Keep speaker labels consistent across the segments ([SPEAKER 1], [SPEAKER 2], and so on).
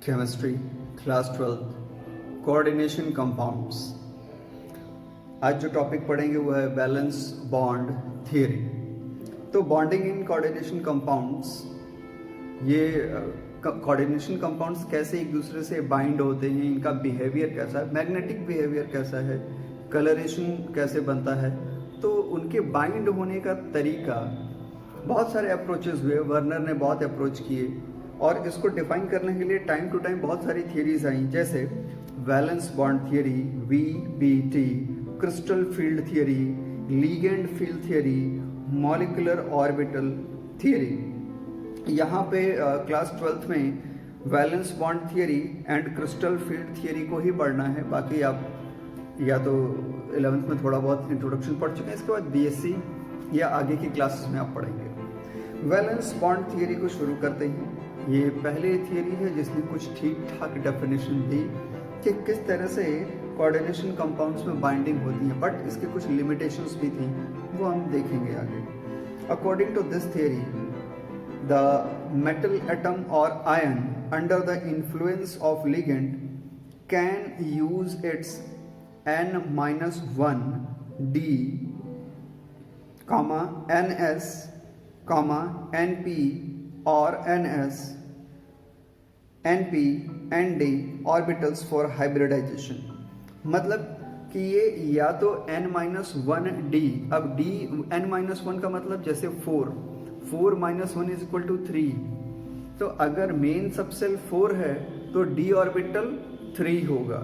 [SPEAKER 1] Chemistry class 12 coordination compounds. आज जो topic पढ़ेंगे वो है बैलेंस बॉन्ड थियरी। तो बॉन्डिंग इन कोऑर्डिनेशन कंपाउंड्स, ये कोऑर्डिनेशन कंपाउंड्स कैसे एक दूसरे से बाइंड होते हैं, इनका बिहेवियर कैसा है, मैग्नेटिक बिहेवियर कैसा है, कलरेशन कैसे बनता है, तो उनके बाइंड होने का तरीका, बहुत सारे अप्रोचेस हुए, वर्नर ने बहुत अप्रोच किए और इसको डिफाइन करने के लिए टाइम टू टाइम बहुत सारी थियरीज आई, जैसे valence bond theory VBT, crystal field theory, ligand field theory, molecular orbital theory. यहाँ पे क्लास 12th में valence bond theory and crystal field theory को ही पढ़ना है। बाकी आप या तो 11th में थोड़ा बहुत इंट्रोडक्शन पढ़ चुके हैं, इसके बाद BSc या आगे की क्लासेस में आप पढ़ेंगे। वैलेंस बॉन्ड थियरी को शुरू करते हैं। ये पहली थियरी है जिसने कुछ ठीक ठाक डेफिनेशन दी कि किस तरह से कोऑर्डिनेशन कंपाउंड्स में बाइंडिंग होती है, बट इसके कुछ लिमिटेशंस भी थी, वो हम देखेंगे आगे। According to this theory, the metal atom और ion under the influence of ligand can use its N-1 D, NS, NP और NS, NP, ND orbitals for hybridisation. मतलब कि ये या तो N-1D, अब D N-1 का मतलब जैसे 4 -1 इज इक्वल टू 3, तो अगर मेन सबसेल 4 है तो D ऑर्बिटल 3 होगा,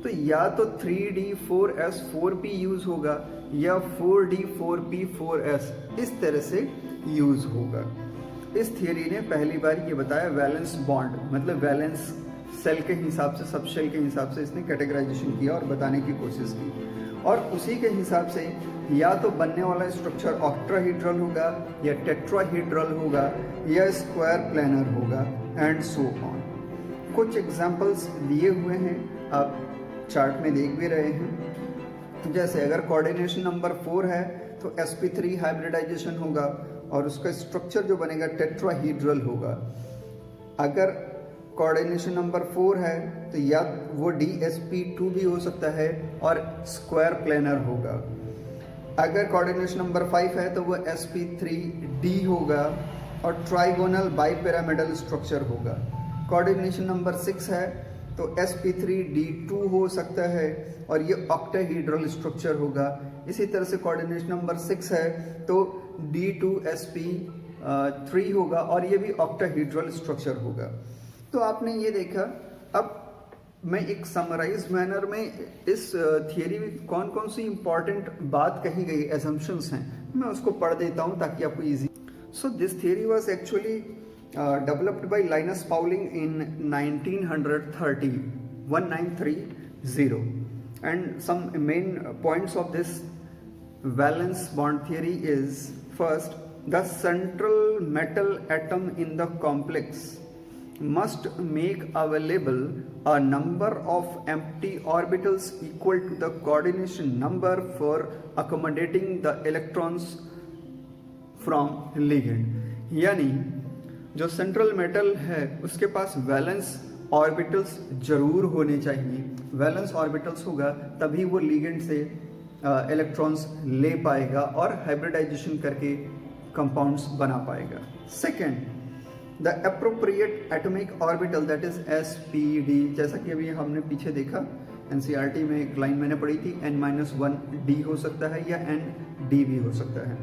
[SPEAKER 1] तो या तो 3D4S 4P यूज होगा या 4D4P4S इस तरह से यूज होगा। इस थियरी ने पहली बार ये बताया वैलेंस बॉन्ड, मतलब वैलेंस सेल के हिसाब से, सब शेल के हिसाब से इसने कैटेगराइजेशन किया और बताने की कोशिश की, और उसी के हिसाब से या तो बनने वाला स्ट्रक्चर ऑक्टाहेड्रल होगा या टेट्राहेड्रल होगा या स्क्वायर प्लेनर होगा एंड सो ऑन। कुछ एग्जांपल्स दिए हुए हैं, आप चार्ट में देख भी रहे हैं। जैसे अगर कोऑर्डिनेशन नंबर 4 है तो sp3 हाइब्रिडाइजेशन होगा और उसका स्ट्रक्चर जो बनेगा टेट्राहेड्रल होगा। अगर कोऑर्डिनेशन नंबर 4 है तो या वो DsP2 भी हो सकता है और स्क्वायर प्लेनर होगा। अगर कोऑर्डिनेशन नंबर 5 है तो वो sp3D होगा और ट्राइगोनल बाइपिरामिडल स्ट्रक्चर होगा। कोऑर्डिनेशन नंबर 6 है तो sp3D2 हो सकता है और ये ऑक्टाहेड्रल स्ट्रक्चर होगा। इसी तरह से कोऑर्डिनेशन नंबर 6 है तो D2sp3 होगा और ये भी ऑक्टाहेड्रल स्ट्रक्चर होगा। तो आपने ये देखा। अब मैं एक समराइज मैनर में इस थियरी में कौन कौन सी इंपॉर्टेंट बात कही गई, एजम्पशंस हैं, मैं उसको पढ़ देता हूँ ताकि आपको easy. So this theory was actually developed by Linus Pauling in 1930, and some main points of this valence bond theory is: first, the central metal atom in the complex must make available a number of empty orbitals equal to the coordination number for accommodating the electrons from ligand। यानी जो central metal है उसके पास valence orbitals जरूर होने चाहिए। Valence orbitals होगा तभी वो लिगेंड से इलेक्ट्रॉन्स ले पाएगा और हाइब्रिडाइजेशन करके कंपाउंड्स बना पाएगा। Second, the appropriate atomic orbital that is sp_d, जैसा कि अभी हमने पीछे देखा NCERT में एक लाइन मैंने पढ़ी थी, N-1D हो सकता है या ND भी हो सकता है,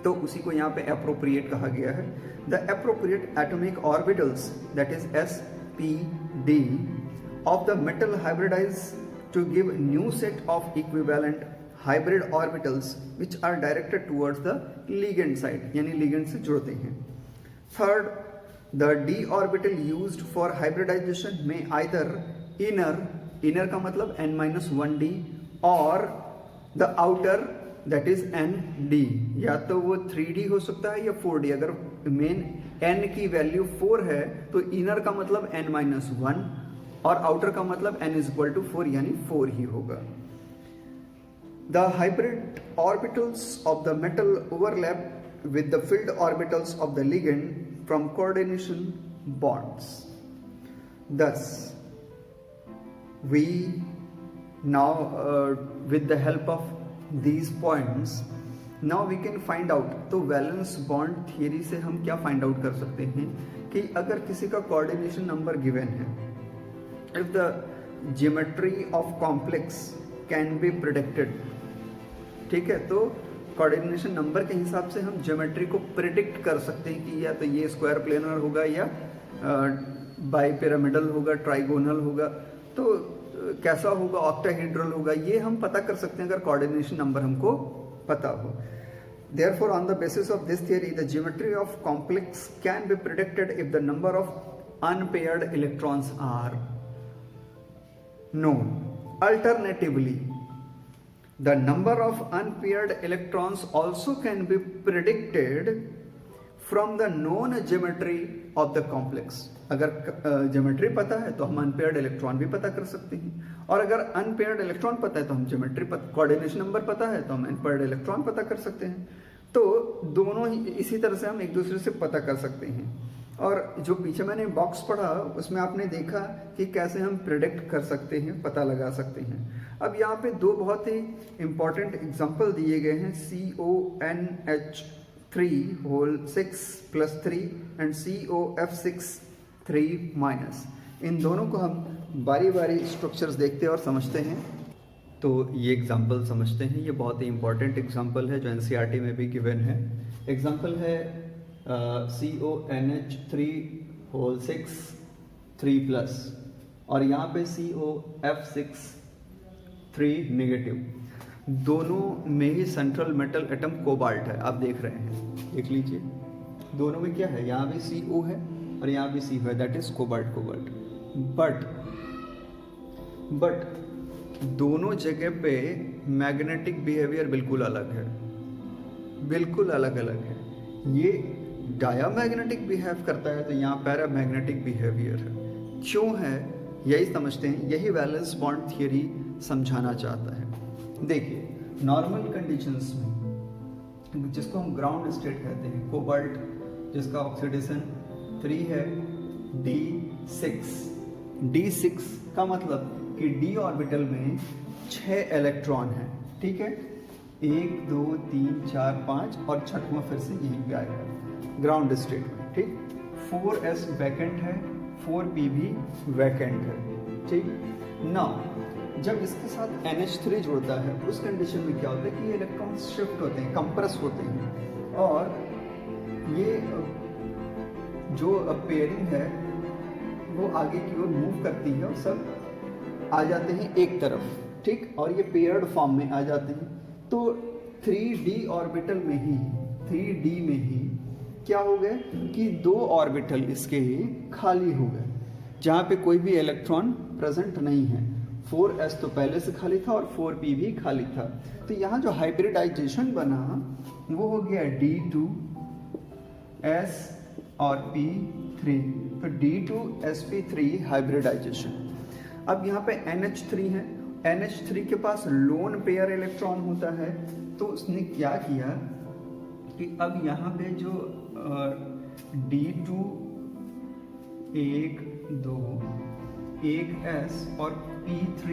[SPEAKER 1] तो उसी को यहाँ पे एप्रोप्रिएट कहा गया है। The appropriate atomic orbitals that is sp_d of the metal hybridize to give new set of equivalent hybrid orbitals which are directed towards the ligand side, यानी लिगेंड से जुड़ते हैं। Third, the d orbital used for hybridization में either inner का मतलब N-1D और the outer that is ND, या तो वो 3D हो सकता है या 4D। अगर मेन N की वैल्यू 4 है तो इनर का मतलब N-1 और आउटर का मतलब N इज इक्वल टू 4, यानी 4 ही होगा। The hybrid orbitals of the metal overlap with the filled orbitals of the ligand from coordination bonds. Thus we now with the help of these points now we can find out. तो valence bond theory से हम क्या find out कर सकते हैं कि अगर किसी का कोऑर्डिनेशन नंबर गिवन है, if the geometry of complex can be predicted, ठीक है, तो कोऑर्डिनेशन नंबर के हिसाब से हम ज्योमेट्री को प्रिडिक्ट कर सकते हैं कि या तो ये स्क्वायर प्लेनर होगा या बाई पिरामिडल होगा, ट्राइगोनल होगा, तो कैसा होगा, ऑक्टाहेड्रल होगा, ये हम पता कर सकते हैं अगर कोऑर्डिनेशन नंबर हमको पता हो. Therefore, on the basis of this theory, the geometry of complex can be predicted if the number of unpaired electrons are known. Alternatively, the number of unpaired electrons also can be predicted from the known geometry of the complex. अगर geometry पता है तो हम unpaired electron भी पता कर सकते हैं, और अगर अनपेयर्ड इलेक्ट्रॉन पता है तो हम ज्योमेट्री कोऑर्डिनेशन नंबर पता है तो हम अनपेयर्ड इलेक्ट्रॉन पता कर सकते हैं. तो दोनों ही इसी तरह से हम एक दूसरे से पता कर सकते हैं. और जो पीछे मैंने बॉक्स पढ़ा उसमें आपने देखा कि कैसे हम प्रिडिक्ट कर सकते हैं, पता लगा सकते हैं. अब यहाँ पे दो बहुत ही इंपॉर्टेंट एग्जाम्पल दिए गए हैं, CONH3 होल 6+3 एंड COF6 3-. इन दोनों को हम बारी बारी स्ट्रक्चर्स देखते हैं और समझते हैं. तो ये एग्जाम्पल समझते हैं. ये बहुत ही इंपॉर्टेंट एग्जाम्पल है जो NCERT में भी गिवन है. एग्जाम्पल है CONH3 होल 6 3+, और यहाँ पे COF6 3-. दोनों में ही सेंट्रल मेटल एटम कोबाल्ट है, आप देख रहे हैं, देख लीजिए. दोनों में क्या है, यहाँ भी CO है और यहाँ भी CO है, दैट इज कोबाल्ट. बट दोनों जगह पे मैग्नेटिक बिहेवियर बिल्कुल अलग है, बिल्कुल अलग अलग है. ये डायामैग्नेटिक बिहेव करता है तो यहाँ पैरामैग्नेटिक बिहेवियर है. क्यों है यही समझते हैं. यही वैलेंस बॉन्ड थियरी समझाना चाहता है. देखिए, नॉर्मल कंडीशंस में जिसको हम ग्राउंड स्टेट कहते हैं, कोबाल्ट जिसका ऑक्सीडेशन 3 है, D6 का मतलब कि D ऑर्बिटल में 6 इलेक्ट्रॉन हैं, ठीक है, 1 2 3 4 5 और छठवां फिर से यहीं पे आएगा ग्राउंड स्टेट में, ठीक. 4s वैकेंट है, 4p भी वैकेंट है, ठीक. नाउ जब इसके साथ NH3 जुड़ता है उस कंडीशन में क्या होता है कि ये इलेक्ट्रॉन शिफ्ट होते हैं, कंप्रेस होते हैं, और ये जो पेयरिंग है वो आगे की ओर मूव करती है और सब आ जाते हैं एक तरफ, ठीक, और ये पेयर्ड फॉर्म में आ जाते हैं. तो 3D ऑर्बिटल में ही, 3D में ही क्या हो गए कि 2 ऑर्बिटल इसके खाली हो गए जहाँ पे कोई भी इलेक्ट्रॉन प्रेजेंट नहीं है. 4s तो पहले से खाली था और 4p भी खाली था. तो यहाँ जो हाइब्रिडाइजेशन बना वो हो गया D2s और P3, तो D2sp3 हाइब्रिडाइजेशन. अब यहाँ पे NH3 है, NH3 के पास लोन पेयर इलेक्ट्रॉन होता है, तो उसने क्या किया कि अब यहाँ पे जो D2 1 2 1s और P3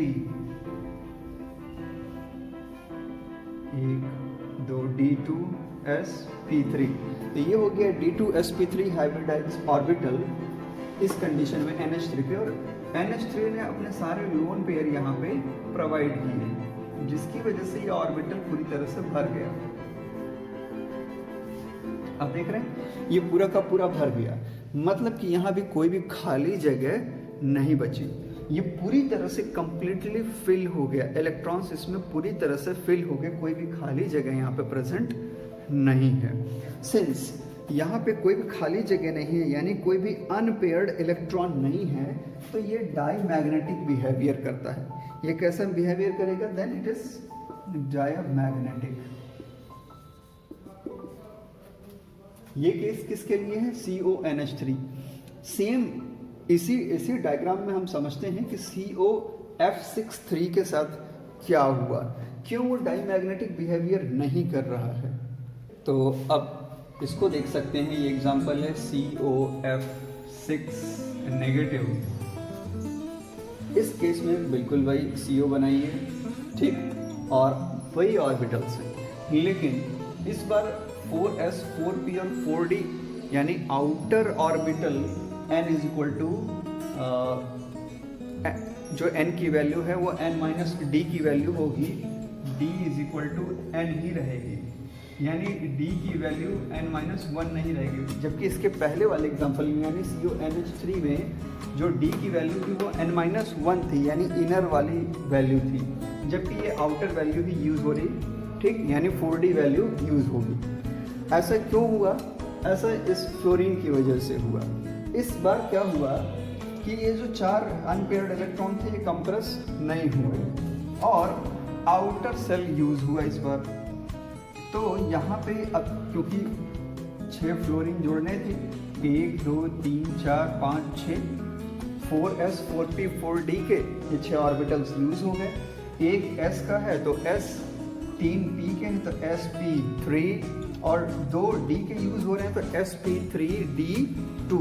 [SPEAKER 1] 1 2 D2s P3, तो ये हो गया D2sp3 हाइब्रिडाइज ऑर्बिटल इस कंडीशन में NH3 पे. और NH3 ने अपने सारे लोन पेयर यहाँ पे प्रोवाइड किए, जिसकी वजह से ये ऑर्बिटल पूरी तरह से भर गया. आप देख रहे हैं ये पूरा का पूरा भर गया, मतलब कि यहाँ भी कोई भी खाली जगह नहीं बची. ये पूरी तरह से कंप्लीटली फिल हो गया, इलेक्ट्रॉन्स इसमें पूरी तरह से फिल हो गए, कोई भी खाली जगह यहाँ पे प्रेजेंट नहीं है. सिंस यहाँ पे कोई भी खाली जगह नहीं है, यानी कोई भी अनपेयर्ड इलेक्ट्रॉन नहीं है, तो ये डाईमैग्नेटिक बिहेवियर करता है. ये कैसा बिहेवियर करेगा, देन इट इज डायामैग्नेटिक. ये केस किसके लिए है, CONH3. सेम इसी डायग्राम में हम समझते हैं कि COF6 के साथ क्या हुआ, क्यों वो डाईमैग्नेटिक बिहेवियर नहीं कर रहा है. तो अब इसको देख सकते हैं. ये एग्जांपल है COF6 नेगेटिव इस केस में बिल्कुल वही CO बनाइए, ठीक, और वही ऑर्बिटल्स हैं, लेकिन इस बार 4s 4p और 4d यानी outer orbital n is equal to जो n की वैल्यू है वो n माइनस d की वैल्यू होगी, d is equal to n ही रहेगी, यानी d की वैल्यू n माइनस 1 नहीं रहेगी। जबकि इसके पहले वाले एग्जांपल में यानी CONH3 में जो d की वैल्यू थी वो n माइनस 1 थी, यानी इनर वाली वैल्यू थी, जबकि ये आउटर वैल्यू ही यूज हो रही, ठीक, यानी 4d वैल्यू यूज होगी। ऐसा क्यों हुआ? ऐसा इस फ्लोरीन की वजह से हुआ। इस बार क्या हुआ कि ये जो 4 अनपेयर्ड इलेक्ट्रॉन थे ये कंप्रेस नहीं हुए और आउटर सेल यूज हुआ इस बार। तो यहाँ पे अब क्योंकि 6 फ्लोरीन जोड़ने थे, 1 2 3 4 5 6, 4s 4p 4d के ये 6 ऑर्बिटल्स यूज हो गए। एक s का है तो s, 3 p के हैं तो sp3 और 2 d के यूज हो रहे हैं तो sp3d2।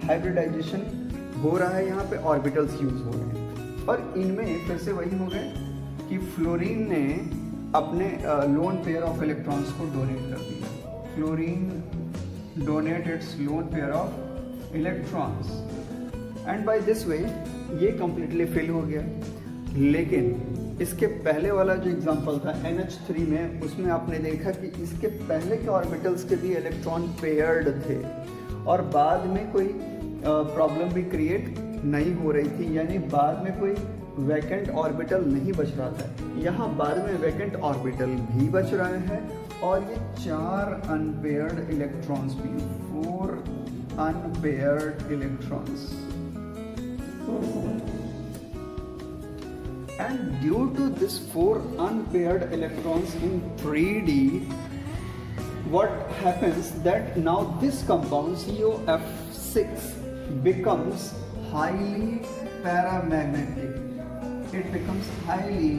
[SPEAKER 1] हाइब्रिडाइजेशन हो रहा है, यहाँ पे ऑर्बिटल्स यूज हो रहे हैं और इनमें फिर से वही हो गए कि फ्लोरीन ने अपने लोन पेयर ऑफ इलेक्ट्रॉन्स को डोनेट कर दिया। Fluorine donate its lone pair of electrons and by this way ये कंप्लीटली फिल हो गया। लेकिन इसके पहले वाला जो एग्जांपल था NH3 में, उसमें आपने देखा कि इसके पहले के ऑर्बिटल्स के भी इलेक्ट्रॉन पेयर्ड थे और बाद में कोई प्रॉब्लम भी क्रिएट नहीं हो रही थी, यानी बाद में कोई वैकेंट ऑर्बिटल नहीं बच रहा था। यहाँ बाद में वैकेंट ऑर्बिटल भी बच रहे हैं और ये 4 अनपेयर्ड इलेक्ट्रॉन्स भी, 4 unpaired electrons. And due to this 4 unpaired electrons in 3D, what happens that now this compound COF6 becomes highly paramagnetic. It becomes highly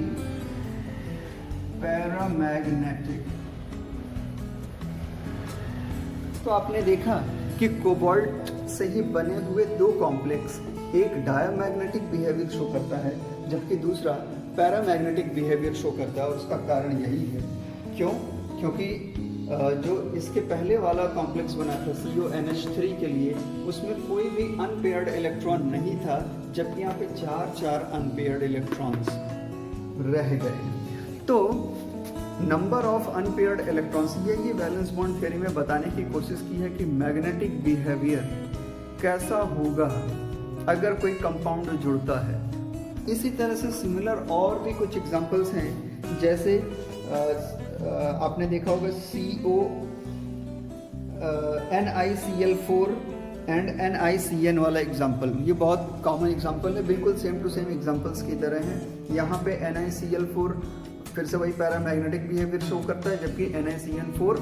[SPEAKER 1] paramagnetic. तो आपने देखा कि कोबाल्ट से ही बने हुए 2 कॉम्प्लेक्स, एक डायमैग्नेटिक बिहेवियर शो करता है जबकि दूसरा पैरामैग्नेटिक बिहेवियर शो करता है। और उसका कारण यही है, क्यों? क्योंकि जो इसके पहले वाला कॉम्प्लेक्स बना था CONH3 के लिए, उसमें कोई भी अनपेयर्ड इलेक्ट्रॉन नहीं था, जबकि यहाँ पे 4 अनपेयर्ड इलेक्ट्रॉन्स रह गए। तो नंबर ऑफ अनपेयर्ड इलेक्ट्रॉन्स, ये वैलेंस बॉन्ड थ्योरी में बताने की कोशिश की है कि मैग्नेटिक बिहेवियर कैसा होगा अगर कोई कंपाउंड जुड़ता है। इसी तरह से सिमिलर और भी कुछ एग्जांपल्स हैं, जैसे आपने देखा होगा NiCl4 एंड NiCN वाला एग्जांपल, ये बहुत कॉमन एग्जांपल है, बिल्कुल सेम टू सेम एग्जांपल्स की तरह है। यहाँ पे NiCl4 फिर से वही पैरामैग्नेटिक बिहेवियर शो करता है, जबकि NiCN4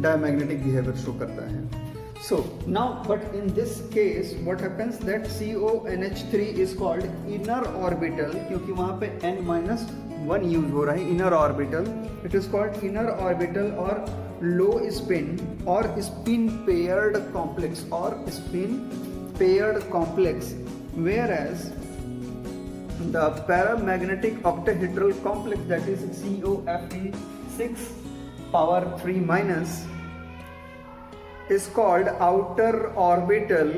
[SPEAKER 1] डायमैग्नेटिक बिहेवियर शो करता है। So now, but in this case, what happens that CONH3 is called inner orbital, क्योंकि वहाँ पे n-1 यूज हो रहा है, inner orbital. It is called inner orbital or low spin or spin paired complex or spin paired complex, whereas the paramagnetic octahedral complex, that is COFE6 power 3 minus, is called outer orbital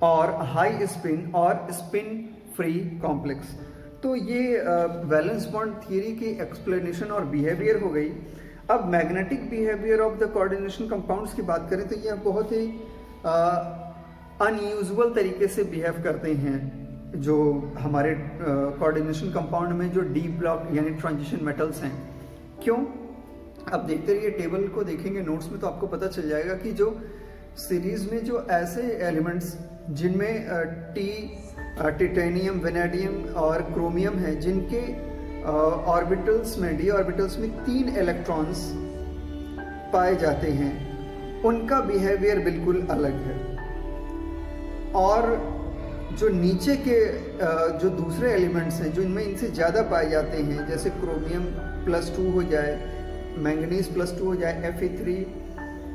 [SPEAKER 1] और high spin और spin free complex। तो ये valence bond theory की explanation और behaviour हो गई। अब magnetic behaviour of the coordination compounds की बात करें तो ये बहुत ही अनयूजुअल तरीके से बिहेव करते हैं जो हमारे कोऑर्डिनेशन कंपाउंड में जो डी ब्लॉक यानी ट्रांजिशन मेटल्स हैं। क्यों? अब देखते रहिए, टेबल को देखेंगे नोट्स में तो आपको पता चल जाएगा कि जो सीरीज में जो ऐसे एलिमेंट्स जिनमें टिटेनियम, वेनेडियम और क्रोमियम है, जिनके ऑर्बिटल्स में, डी ऑर्बिटल्स में 3 इलेक्ट्रॉन्स पाए जाते हैं, उनका बिहेवियर बिल्कुल अलग है। और जो नीचे के जो दूसरे एलिमेंट्स हैं जो इनमें इनसे ज़्यादा पाए जाते हैं, जैसे क्रोमियम +2 हो जाए, मैंगनीज +2 हो जाए, Fe3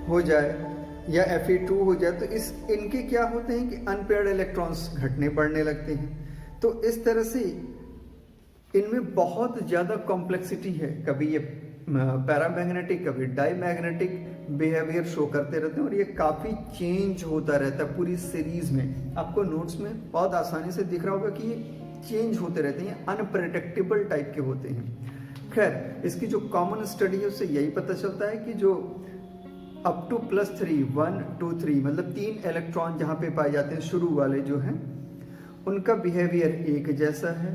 [SPEAKER 1] हो जाए या Fe2 हो जाए, तो इनके क्या होते हैं कि अनपेयर्ड इलेक्ट्रॉन्स घटने पड़ने लगते हैं। तो इस तरह से इनमें बहुत ज़्यादा कॉम्प्लेक्सिटी है, कभी ये पैरामैग्नेटिक कभी डाईमैग्नेटिक बिहेवियर शो करते रहते हैं और ये काफ़ी चेंज होता रहता है पूरी सीरीज में। आपको नोट्स में बहुत आसानी से दिख रहा होगा कि ये चेंज होते रहते हैं, अनप्रेडिक्टेबल टाइप के होते हैं। खैर, इसकी जो कॉमन स्टडी है उससे यही पता चलता है कि जो अप टू +3 1 2 3 मतलब 3 इलेक्ट्रॉन जहाँ पे पाए जाते हैं शुरू वाले जो हैं, उनका बिहेवियर एक जैसा है,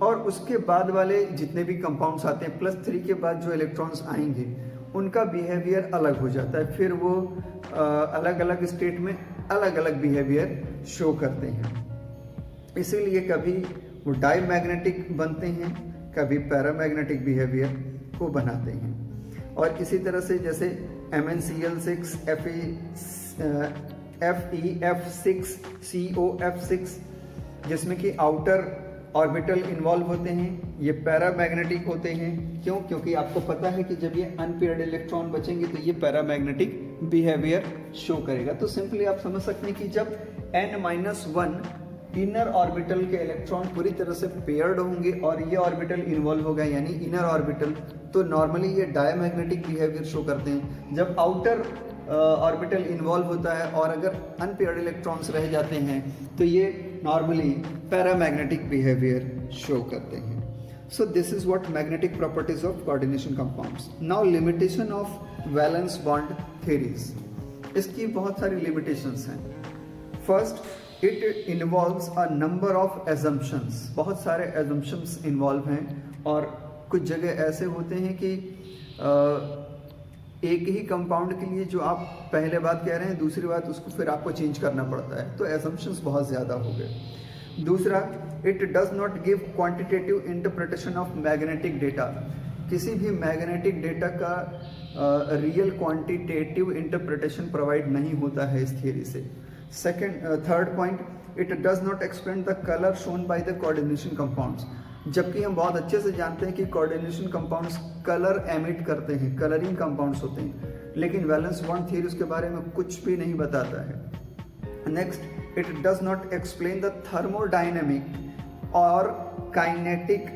[SPEAKER 1] और उसके बाद वाले जितने भी कंपाउंड्स आते हैं +3 के बाद जो इलेक्ट्रॉन्स आएंगे उनका बिहेवियर अलग हो जाता है। फिर वो अलग अलग स्टेट में अलग अलग बिहेवियर शो करते हैं। इसीलिए कभी वो डाईमैग्नेटिक बनते हैं, कभी पैरामैग्नेटिक बिहेवियर को बनाते हैं। और इसी तरह से जैसे MnCl6 FeF6COF6 जिसमें कि आउटर ऑर्बिटल इन्वॉल्व होते हैं, ये पैरामैग्नेटिक होते हैं। क्यों? क्योंकि आपको पता है कि जब ये अनपेयर्ड इलेक्ट्रॉन बचेंगे तो ये पैरामैग्नेटिक बिहेवियर शो करेगा। तो सिंपली आप समझ सकते हैं कि जब n-1 इनर ऑर्बिटल के इलेक्ट्रॉन पूरी तरह से पेयर्ड होंगे और ये ऑर्बिटल इन्वॉल्व होगा यानी इनर ऑर्बिटल, तो नॉर्मली ये डायमैग्नेटिक बिहेवियर शो करते हैं। जब आउटर ऑर्बिटल इन्वॉल्व होता है और अगर अनपेयर्ड इलेक्ट्रॉन्स रह जाते हैं तो ये नॉर्मली पैरामैग्नेटिक बिहेवियर शो करते हैं। So this is what magnetic properties of coordination compounds. Now limitation of valence bond theories, इसकी बहुत सारी लिमिटेशंस हैं। First, it involves a number of assumptions, बहुत सारे एजम्पशंस इन्वॉल्व हैं और कुछ जगह ऐसे होते हैं कि एक ही कंपाउंड के लिए जो आप पहले बात कह रहे हैं दूसरी बात उसको फिर आपको चेंज करना पड़ता है, तो एजम्पशंस बहुत ज़्यादा हो गए। दूसरा, it does not give quantitative interpretation of magnetic data, किसी भी मैग्नेटिक डेटा का रियल क्वांटिटेटिव इंटरप्रिटेशन प्रोवाइड नहीं होता है इस थियरी से। Third point, it does not explain the colour shown by the coordination compounds, जबकि हम बहुत अच्छे से जानते हैं कि कोऑर्डिनेशन कंपाउंड्स कलर एमिट करते हैं, कलरिंग कंपाउंड्स होते हैं, लेकिन वैलेंस बॉन्ड थ्योरी उसके बारे में कुछ भी नहीं बताता है। Next, it does not explain the thermodynamic और kinetic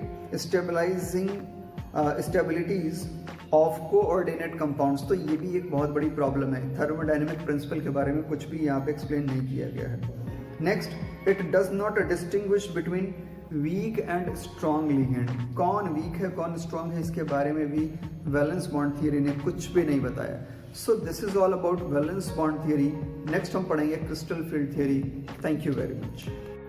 [SPEAKER 1] stabilities of coordinate compounds, तो ये भी एक बहुत बड़ी प्रॉब्लम है। थर्मोडायनेमिक प्रिंसिपल के बारे में कुछ भी यहाँ पे एक्सप्लेन नहीं किया गया है। Next, it does not distinguish between weak and strong ligand, कौन वीक है कौन स्ट्रॉन्ग है इसके बारे में भी वैलेंस बॉन्ड थियरी ने कुछ भी नहीं बताया। So this is all about valence bond theory. Next हम पढ़ेंगे crystal field theory. Thank you very much.